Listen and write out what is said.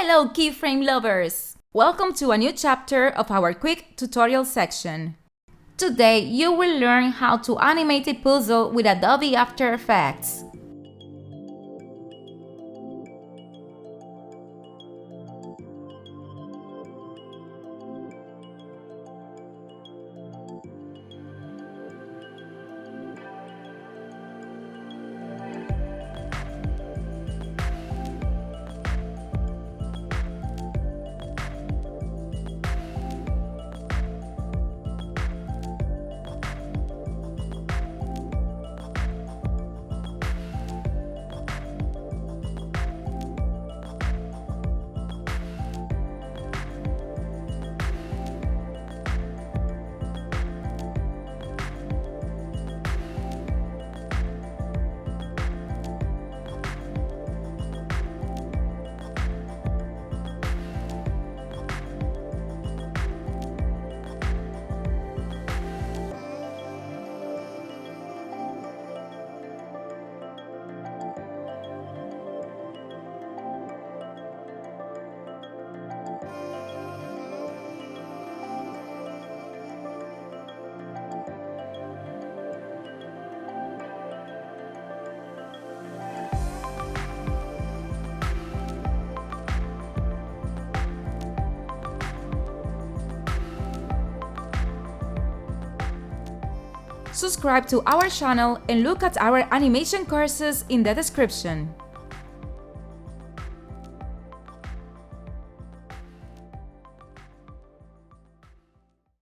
Hello keyframe lovers! Welcome to a new chapter of our quick tutorial section. Today you will learn how to animate a puzzle with Adobe After Effects. Subscribe to our channel and look at our animation courses in the description.